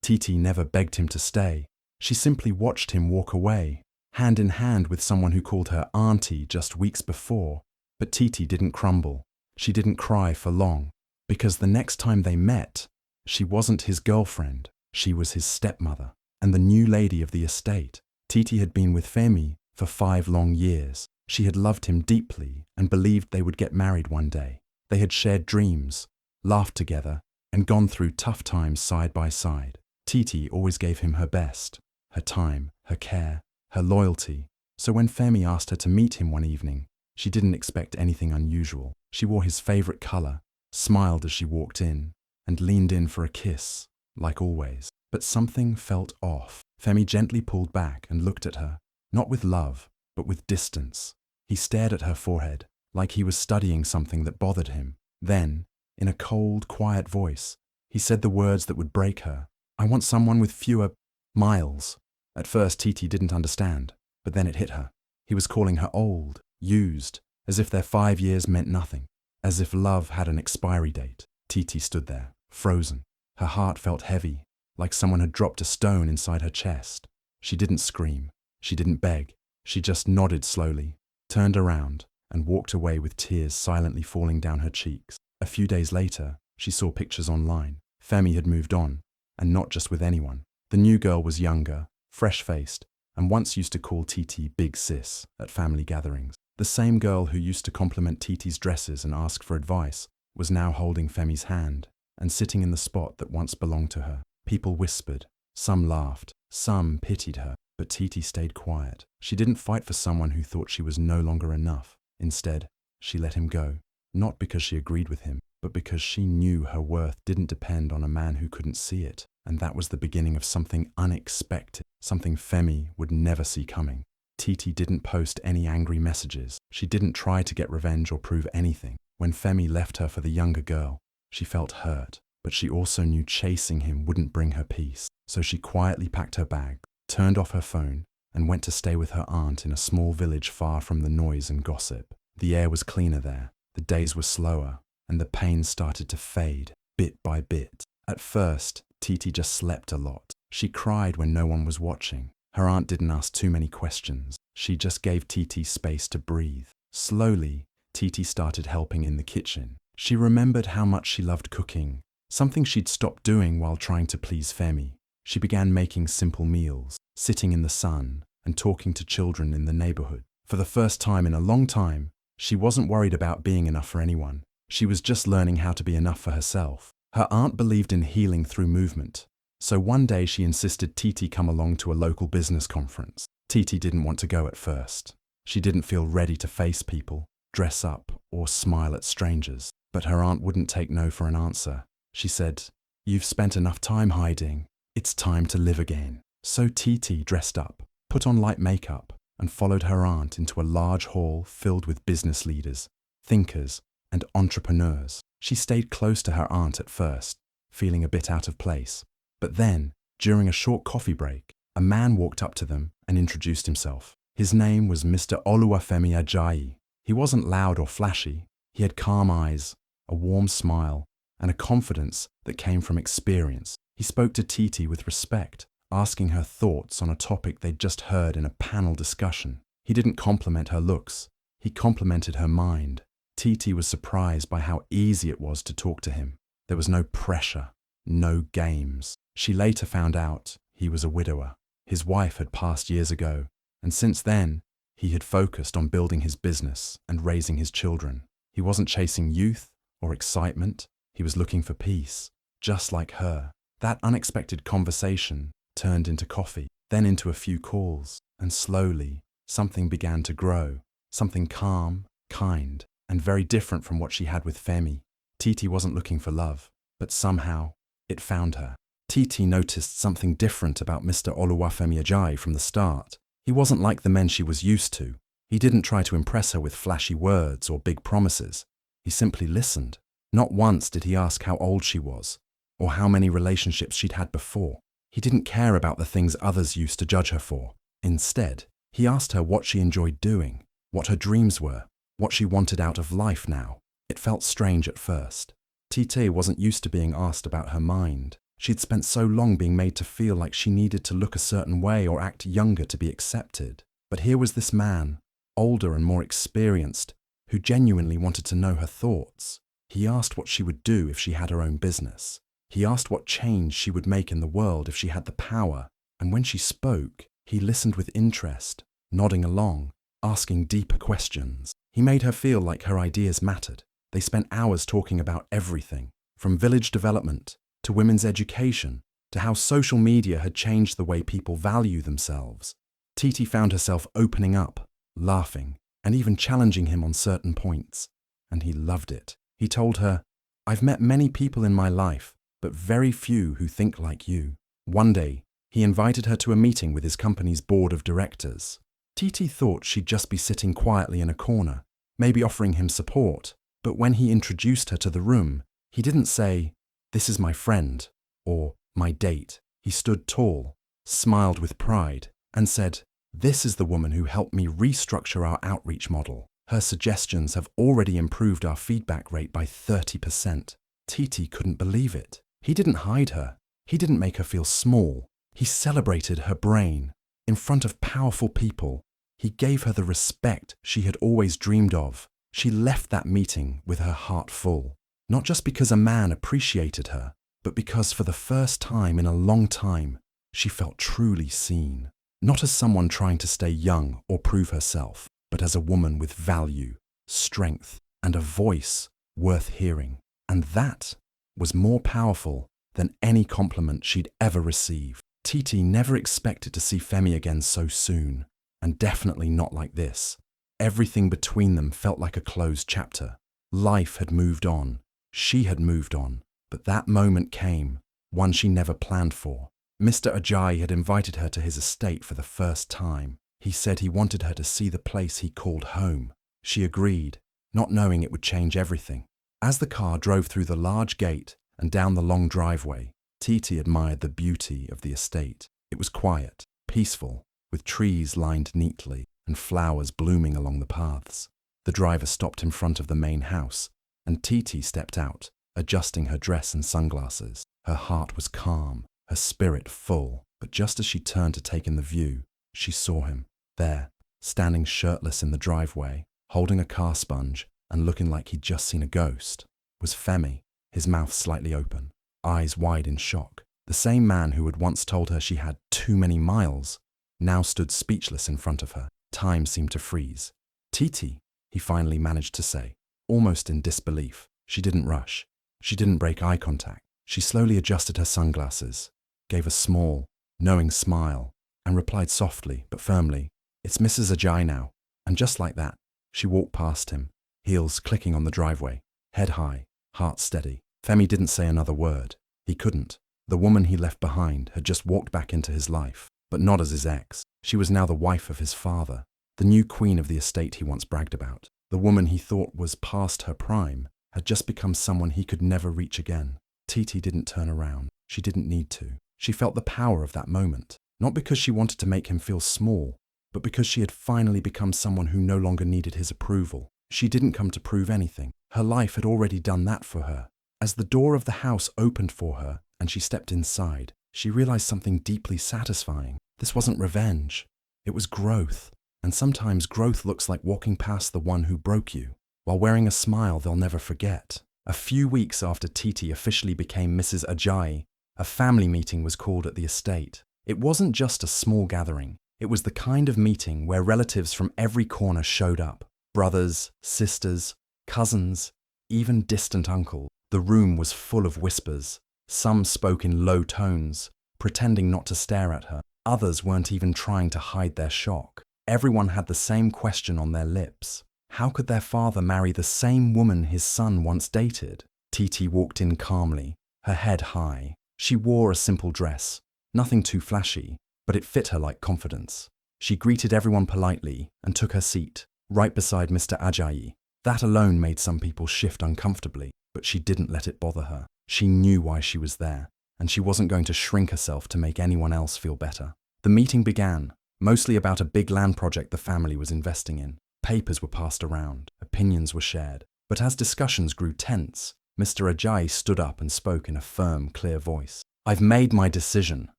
Titi never begged him to stay. She simply watched him walk away, hand in hand with someone who called her auntie just weeks before. But Titi didn't crumble. She didn't cry for long, because the next time they met, she wasn't his girlfriend, she was his stepmother, and the new lady of the estate. Titi had been with Femi for 5 long years. She had loved him deeply and believed they would get married one day. They had shared dreams, laughed together, and gone through tough times side by side. Titi always gave him her best, her time, her care, her loyalty. So when Femi asked her to meet him one evening, she didn't expect anything unusual. She wore his favorite color, smiled as she walked in, and leaned in for a kiss, like always. But something felt off. Femi gently pulled back and looked at her, not with love, but with distance. He stared at her forehead, like he was studying something that bothered him. Then, in a cold, quiet voice, he said the words that would break her. "I want someone with fewer miles." At first, Titi didn't understand, but then it hit her. He was calling her old, used, as if their 5 years meant nothing, as if love had an expiry date. Titi stood there, frozen. Her heart felt heavy, like someone had dropped a stone inside her chest. She didn't scream. She didn't beg. She just nodded slowly, turned around, and walked away with tears silently falling down her cheeks. A few days later, she saw pictures online. Femi had moved on, and not just with anyone. The new girl was younger, fresh-faced, and once used to call Titi Big Sis at family gatherings. The same girl who used to compliment Titi's dresses and ask for advice was now holding Femi's hand and sitting in the spot that once belonged to her. People whispered, some laughed, some pitied her, but Titi stayed quiet. She didn't fight for someone who thought she was no longer enough. Instead, she let him go, not because she agreed with him, but because she knew her worth didn't depend on a man who couldn't see it. And that was the beginning of something unexpected, something Femi would never see coming. Titi didn't post any angry messages. She didn't try to get revenge or prove anything. When Femi left her for the younger girl, she felt hurt, but she also knew chasing him wouldn't bring her peace. So she quietly packed her bag, turned off her phone, and went to stay with her aunt in a small village far from the noise and gossip. The air was cleaner there, the days were slower, and the pain started to fade, bit by bit. At first, Titi just slept a lot. She cried when no one was watching. Her aunt didn't ask too many questions. She just gave Titi space to breathe. Slowly, Titi started helping in the kitchen. She remembered how much she loved cooking, something she'd stopped doing while trying to please Femi. She began making simple meals, sitting in the sun, and talking to children in the neighborhood. For the first time in a long time, she wasn't worried about being enough for anyone. She was just learning how to be enough for herself. Her aunt believed in healing through movement, so one day she insisted Titi come along to a local business conference. Titi didn't want to go at first. She didn't feel ready to face people, dress up, or smile at strangers. But her aunt wouldn't take no for an answer. She said, "You've spent enough time hiding. It's time to live again." So Titi dressed up, put on light makeup, and followed her aunt into a large hall filled with business leaders, thinkers, and entrepreneurs. She stayed close to her aunt at first, feeling a bit out of place. But then, during a short coffee break, a man walked up to them and introduced himself. His name was Mr. Oluwafemi Ajayi. He wasn't loud or flashy. He had calm eyes, a warm smile, and a confidence that came from experience. He spoke to Titi with respect, asking her thoughts on a topic they'd just heard in a panel discussion. He didn't compliment her looks. He complimented her mind. Titi was surprised by how easy it was to talk to him. There was no pressure, no games. She later found out he was a widower. His wife had passed years ago, and since then, he had focused on building his business and raising his children. He wasn't chasing youth or excitement. He was looking for peace, just like her. That unexpected conversation turned into coffee, then into a few calls, and slowly, something began to grow. Something calm, kind, and very different from what she had with Femi. Titi wasn't looking for love, but somehow, it found her. Titi noticed something different about Mr. Oluwafemi Ajayi from the start. He wasn't like the men she was used to. He didn't try to impress her with flashy words or big promises. He simply listened. Not once did he ask how old she was, or how many relationships she'd had before. He didn't care about the things others used to judge her for. Instead, he asked her what she enjoyed doing, what her dreams were, what she wanted out of life now. It felt strange at first. Titi wasn't used to being asked about her mind. She'd spent so long being made to feel like she needed to look a certain way or act younger to be accepted. But here was this man, older and more experienced, who genuinely wanted to know her thoughts. He asked what she would do if she had her own business. He asked what change she would make in the world if she had the power. And when she spoke, he listened with interest, nodding along, asking deeper questions. He made her feel like her ideas mattered. They spent hours talking about everything, from village development to women's education to how social media had changed the way people value themselves. Titi found herself opening up, laughing, and even challenging him on certain points. And he loved it. He told her, "I've met many people in my life, but very few who think like you." One day, he invited her to a meeting with his company's board of directors. Titi thought she'd just be sitting quietly in a corner, maybe offering him support. But when he introduced her to the room, he didn't say, "This is my friend," or "my date." He stood tall, smiled with pride, and said, "This is the woman who helped me restructure our outreach model. Her suggestions have already improved our feedback rate by 30%. Titi couldn't believe it. He didn't hide her. He didn't make her feel small. He celebrated her brain. In front of powerful people, he gave her the respect she had always dreamed of. She left that meeting with her heart full, not just because a man appreciated her, but because for the first time in a long time, she felt truly seen. Not as someone trying to stay young or prove herself, but as a woman with value, strength, and a voice worth hearing. And that was more powerful than any compliment she'd ever received. Titi never expected to see Femi again so soon, and definitely not like this. Everything between them felt like a closed chapter. Life had moved on. She had moved on. But that moment came, one she never planned for. Mr. Ajayi had invited her to his estate for the first time. He said he wanted her to see the place he called home. She agreed, not knowing it would change everything. As the car drove through the large gate and down the long driveway, Titi admired the beauty of the estate. It was quiet, peaceful, with trees lined neatly and flowers blooming along the paths. The driver stopped in front of the main house, and Titi stepped out, adjusting her dress and sunglasses. Her heart was calm, her spirit full, but just as she turned to take in the view, she saw him, there, standing shirtless in the driveway, holding a car sponge and looking like he'd just seen a ghost, was Femi, his mouth slightly open, eyes wide in shock. The same man who had once told her she had too many miles now stood speechless in front of her. Time seemed to freeze. "Titi," he finally managed to say, almost in disbelief. She didn't rush. She didn't break eye contact. She slowly adjusted her sunglasses, gave a small, knowing smile, and replied softly but firmly, "It's Mrs. Ajayi now." And just like that, she walked past him, heels clicking on the driveway, head high, heart steady. Femi didn't say another word. He couldn't. The woman he left behind had just walked back into his life, but not as his ex. She was now the wife of his father, the new queen of the estate he once bragged about. The woman he thought was past her prime had just become someone he could never reach again. Titi didn't turn around. She didn't need to. She felt the power of that moment, not because she wanted to make him feel small, but because she had finally become someone who no longer needed his approval. She didn't come to prove anything. Her life had already done that for her. As the door of the house opened for her and she stepped inside, she realized something deeply satisfying. This wasn't revenge. It was growth. And sometimes growth looks like walking past the one who broke you, while wearing a smile they'll never forget. A few weeks after Titi officially became Mrs. Ajayi, a family meeting was called at the estate. It wasn't just a small gathering. It was the kind of meeting where relatives from every corner showed up. Brothers, sisters, cousins, even distant uncles. The room was full of whispers. Some spoke in low tones, pretending not to stare at her. Others weren't even trying to hide their shock. Everyone had the same question on their lips. How could their father marry the same woman his son once dated? Titi walked in calmly, her head high. She wore a simple dress, nothing too flashy, but it fit her like confidence. She greeted everyone politely and took her seat, right beside Mr. Ajayi. That alone made some people shift uncomfortably, but she didn't let it bother her. She knew why she was there, and she wasn't going to shrink herself to make anyone else feel better. The meeting began, mostly about a big land project the family was investing in. Papers were passed around, opinions were shared. But as discussions grew tense, Mr. Ajayi stood up and spoke in a firm, clear voice. I've made my decision,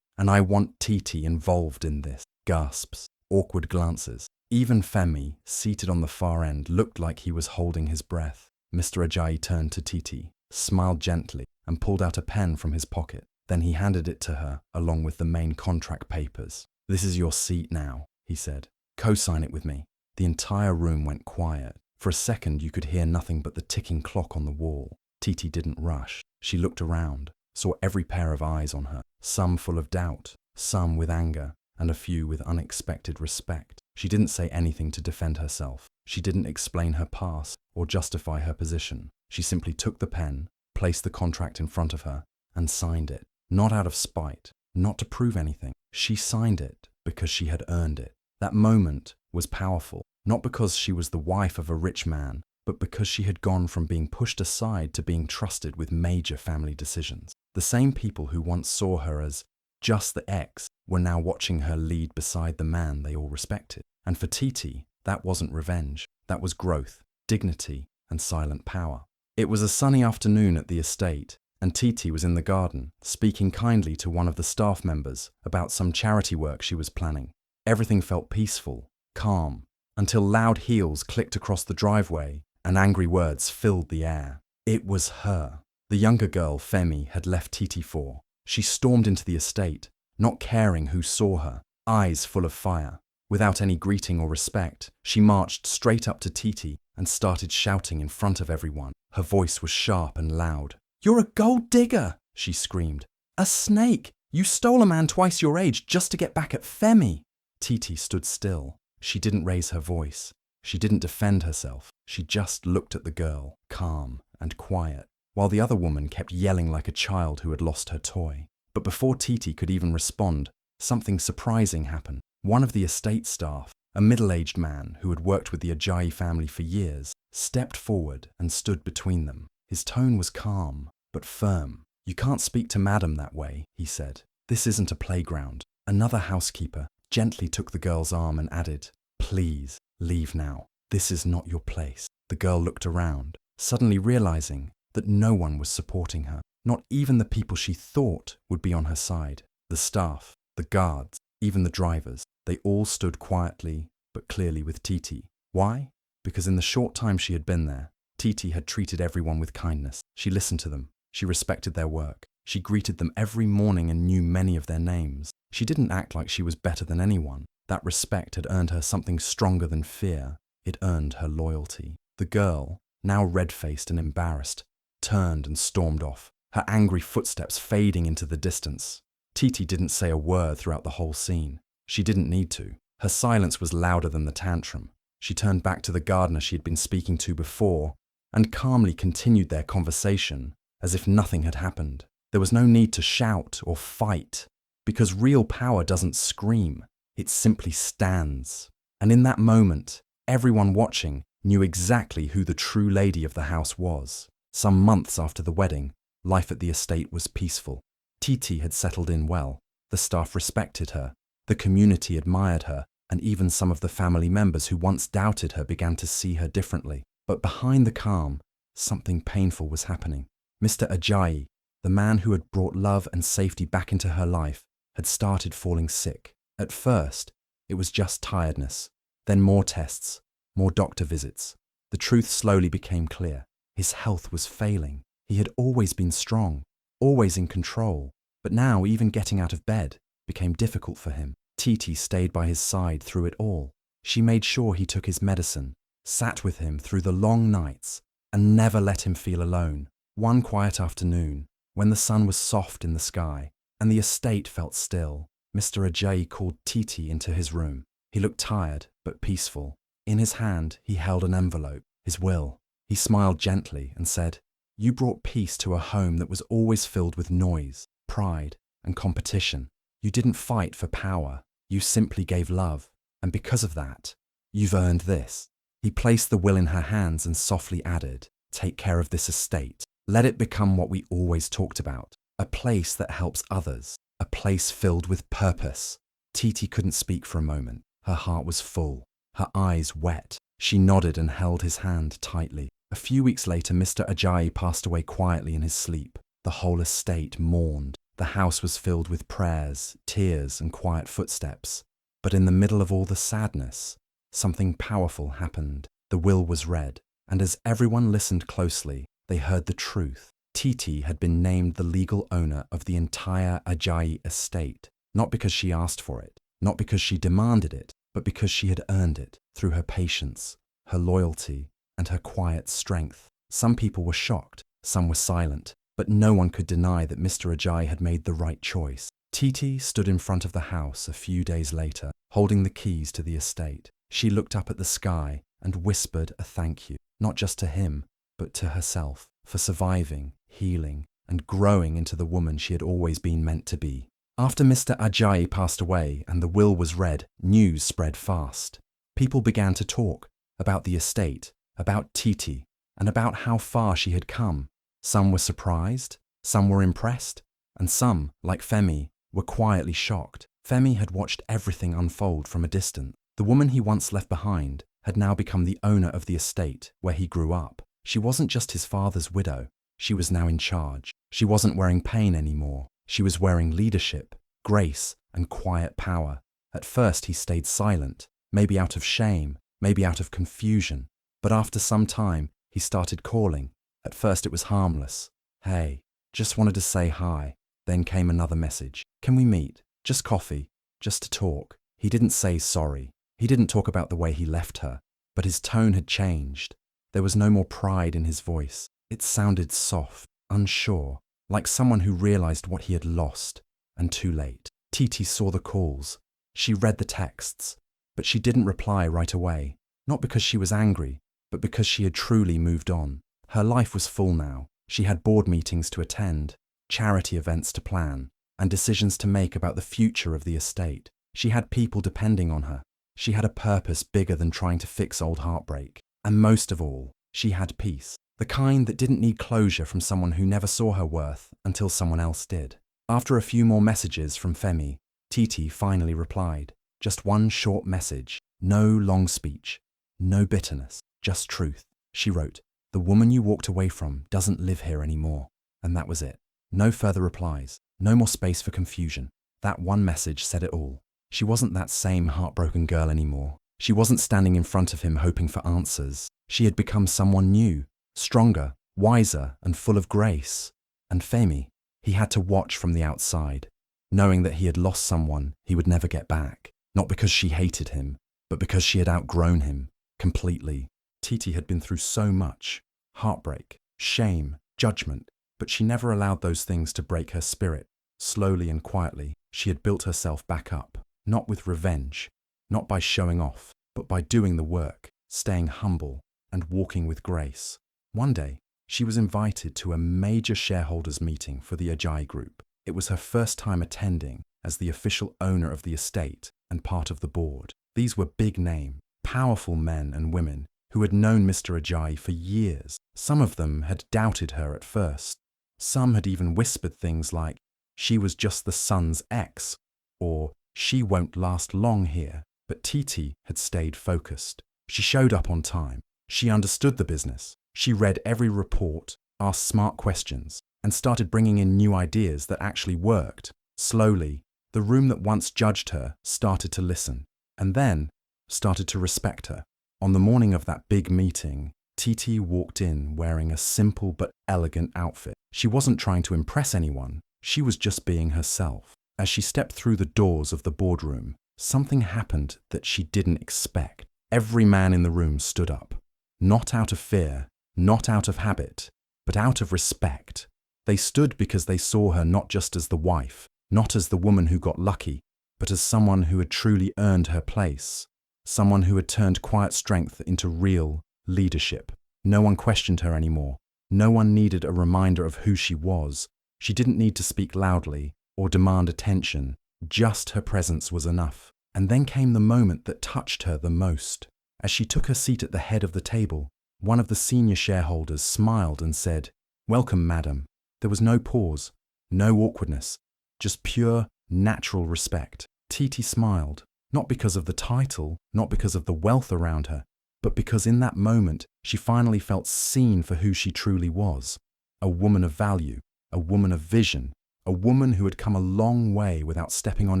and I want Titi involved in this. Gasps, awkward glances. Even Femi, seated on the far end, looked like he was holding his breath. Mr. Ajayi turned to Titi, smiled gently, and pulled out a pen from his pocket. Then he handed it to her, along with the main contract papers. "This is your seat now," he said. "Co-sign it with me." The entire room went quiet. For a second you could hear nothing but the ticking clock on the wall. Titi didn't rush. She looked around, saw every pair of eyes on her, some full of doubt, some with anger, and a few with unexpected respect. She didn't say anything to defend herself. She didn't explain her past or justify her position. She simply took the pen, placed the contract in front of her, and signed it. Not out of spite, not to prove anything. She signed it because she had earned it. That moment was powerful, not because she was the wife of a rich man, but because she had gone from being pushed aside to being trusted with major family decisions. The same people who once saw her as just the ex were now watching her lead beside the man they all respected. And for Titi, that wasn't revenge. That was growth, dignity, and silent power. It was a sunny afternoon at the estate, and Titi was in the garden, speaking kindly to one of the staff members about some charity work she was planning. Everything felt peaceful, calm, until loud heels clicked across the driveway and angry words filled the air. It was her. The younger girl, Femi, had left Titi for. She stormed into the estate, not caring who saw her, eyes full of fire. Without any greeting or respect, she marched straight up to Titi and started shouting in front of everyone. Her voice was sharp and loud. "You're a gold digger!" she screamed. "A snake! You stole a man twice your age just to get back at Femi!" Titi stood still. She didn't raise her voice. She didn't defend herself. She just looked at the girl, calm and quiet, while the other woman kept yelling like a child who had lost her toy. But before Titi could even respond, something surprising happened. One of the estate staff, a middle-aged man who had worked with the Ajayi family for years, stepped forward and stood between them. His tone was calm, but firm. "You can't speak to madam that way," he said. "This isn't a playground." Another housekeeper gently took the girl's arm and added, "Please, leave now. This is not your place." The girl looked around, suddenly realizing that no one was supporting her, not even the people she thought would be on her side. The staff, the guards, even the drivers, they all stood quietly but clearly with Titi. Why? Because in the short time she had been there, Titi had treated everyone with kindness. She listened to them. She respected their work. She greeted them every morning and knew many of their names. She didn't act like she was better than anyone. That respect had earned her something stronger than fear. It earned her loyalty. The girl, now red-faced and embarrassed, turned and stormed off, her angry footsteps fading into the distance. Titi didn't say a word throughout the whole scene. She didn't need to. Her silence was louder than the tantrum. She turned back to the gardener she had been speaking to before and calmly continued their conversation as if nothing had happened. There was no need to shout or fight, because real power doesn't scream, it simply stands. And in that moment, everyone watching knew exactly who the true lady of the house was. Some months after the wedding, life at the estate was peaceful. Titi had settled in well. The staff respected her, the community admired her, and even some of the family members who once doubted her began to see her differently. But behind the calm, something painful was happening. Mr. Ajayi, the man who had brought love and safety back into her life, had started falling sick. At first, it was just tiredness. Then more tests, more doctor visits. The truth slowly became clear. His health was failing. He had always been strong, always in control. But now even getting out of bed became difficult for him. Titi stayed by his side through it all. She made sure he took his medicine, sat with him through the long nights, and never let him feel alone. One quiet afternoon, when the sun was soft in the sky and the estate felt still, Mr. Ajayi called Titi into his room. He looked tired but peaceful. In his hand, he held an envelope, his will. He smiled gently and said, "You brought peace to a home that was always filled with noise, pride, and competition. You didn't fight for power. You simply gave love. And because of that, you've earned this." He placed the will in her hands and softly added, "Take care of this estate. Let it become what we always talked about, a place that helps others, a place filled with purpose." Titi couldn't speak for a moment. Her heart was full, her eyes wet. She nodded and held his hand tightly. A few weeks later, Mr. Ajayi passed away quietly in his sleep. The whole estate mourned. The house was filled with prayers, tears, and quiet footsteps. But in the middle of all the sadness, something powerful happened. The will was read, and as everyone listened closely, they heard the truth. Titi had been named the legal owner of the entire Ajayi estate, not because she asked for it, not because she demanded it, but because she had earned it through her patience, her loyalty, and her quiet strength. Some people were shocked, some were silent, but no one could deny that Mr. Ajayi had made the right choice. Titi stood in front of the house a few days later, holding the keys to the estate. She looked up at the sky and whispered a thank you, not just to him, but to herself, for surviving, healing, and growing into the woman she had always been meant to be. After Mr. Ajayi passed away and the will was read, news spread fast. People began to talk about the estate, about Titi, and about how far she had come. Some were surprised, some were impressed, and some, like Femi, were quietly shocked. Femi had watched everything unfold from a distance. The woman he once left behind had now become the owner of the estate where he grew up. She wasn't just his father's widow. She was now in charge. She wasn't wearing pain anymore. She was wearing leadership, grace, and quiet power. At first he stayed silent, maybe out of shame, maybe out of confusion. But after some time, he started calling. At first it was harmless. Hey, just wanted to say hi. Then came another message. Can we meet? Just coffee, just to talk. He didn't say sorry. He didn't talk about the way he left her. But his tone had changed. There was no more pride in his voice. It sounded soft, unsure, like someone who realized what he had lost, and too late. Titi saw the calls. She read the texts, but she didn't reply right away. Not because she was angry, but because she had truly moved on. Her life was full now. She had board meetings to attend, charity events to plan, and decisions to make about the future of the estate. She had people depending on her. She had a purpose bigger than trying to fix old heartbreak. And most of all, she had peace. The kind that didn't need closure from someone who never saw her worth until someone else did. After a few more messages from Femi, Titi finally replied. Just one short message. No long speech. No bitterness. Just truth. She wrote, "The woman you walked away from doesn't live here anymore." And that was it. No further replies. No more space for confusion. That one message said it all. She wasn't that same heartbroken girl anymore. She wasn't standing in front of him hoping for answers. She had become someone new, stronger, wiser, and full of grace. And Femi, he had to watch from the outside, knowing that he had lost someone he would never get back. Not because she hated him, but because she had outgrown him completely. Titi had been through so much: heartbreak, shame, judgment, but she never allowed those things to break her spirit. Slowly and quietly, she had built herself back up, not with revenge, not by showing off, but by doing the work, staying humble, and walking with grace. One day, she was invited to a major shareholders meeting for the Ajayi Group. It was her first time attending as the official owner of the estate and part of the board. These were big-name, powerful men and women who had known Mr. Ajayi for years. Some of them had doubted her at first. Some had even whispered things like, "She was just the son's ex," or "She won't last long here." But Titi had stayed focused. She showed up on time. She understood the business. She read every report, asked smart questions, and started bringing in new ideas that actually worked. Slowly, the room that once judged her started to listen, and then started to respect her. On the morning of that big meeting, Titi walked in wearing a simple but elegant outfit. She wasn't trying to impress anyone. She was just being herself. As she stepped through the doors of the boardroom, something happened that she didn't expect. Every man in the room stood up. Not out of fear, not out of habit, but out of respect. They stood because they saw her not just as the wife, not as the woman who got lucky, but as someone who had truly earned her place. Someone who had turned quiet strength into real leadership. No one questioned her anymore. No one needed a reminder of who she was. She didn't need to speak loudly or demand attention. Just her presence was enough. And then came the moment that touched her the most. As she took her seat at the head of the table, one of the senior shareholders smiled and said, "Welcome, madam." There was no pause, no awkwardness, just pure, natural respect. Titi smiled, not because of the title, not because of the wealth around her, but because in that moment she finally felt seen for who she truly was. A woman of value, a woman of vision, a woman who had come a long way without stepping on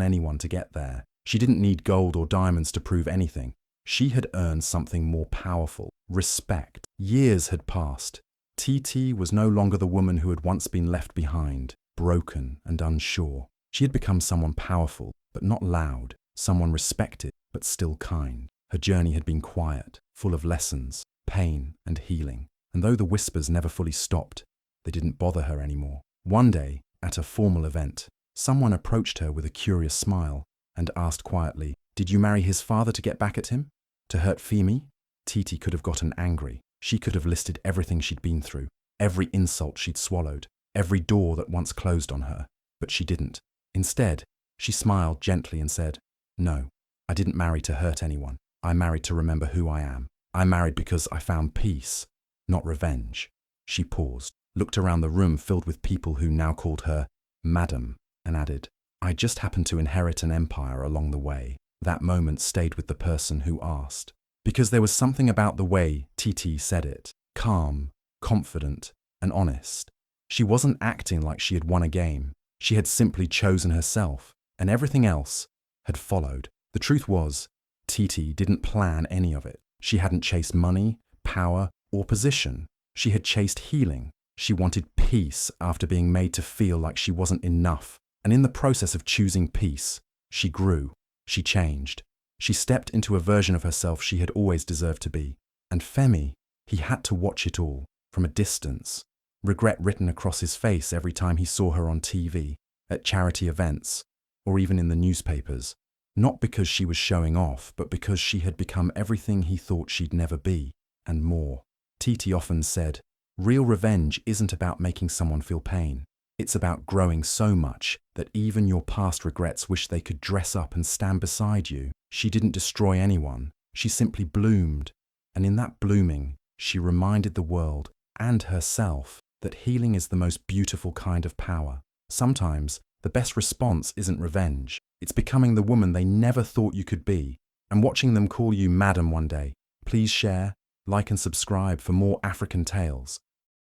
anyone to get there. She didn't need gold or diamonds to prove anything. She had earned something more powerful: respect. Years had passed. Titi was no longer the woman who had once been left behind, broken and unsure. She had become someone powerful, but not loud, someone respected, but still kind. Her journey had been quiet, full of lessons, pain, and healing. And though the whispers never fully stopped, they didn't bother her anymore. One day, at a formal event, someone approached her with a curious smile and asked quietly, "Did you marry his father to get back at him? To hurt Femi?" Titi could have gotten angry. She could have listed everything she'd been through, every insult she'd swallowed, every door that once closed on her, but she didn't. Instead, she smiled gently and said, "No, I didn't marry to hurt anyone. I married to remember who I am. I married because I found peace, not revenge." She paused, looked around the room filled with people who now called her Madam, and added, "I just happened to inherit an empire along the way." That moment stayed with the person who asked, because there was something about the way Titi said it, calm, confident, and honest. She wasn't acting like she had won a game. She had simply chosen herself, and everything else had followed. The truth was, Titi didn't plan any of it. She hadn't chased money, power, or position. She had chased healing. She wanted peace after being made to feel like she wasn't enough. And in the process of choosing peace, she grew. She changed. She stepped into a version of herself she had always deserved to be. And Femi, he had to watch it all, from a distance, regret written across his face every time he saw her on TV, at charity events, or even in the newspapers. Not because she was showing off, but because she had become everything he thought she'd never be, and more. Titi often said, "Real revenge isn't about making someone feel pain. It's about growing so much that even your past regrets wish they could dress up and stand beside you." She didn't destroy anyone. She simply bloomed. And in that blooming, she reminded the world and herself that healing is the most beautiful kind of power. Sometimes, the best response isn't revenge. It's becoming the woman they never thought you could be, and watching them call you Madam one day. Please share, like and subscribe for more African tales.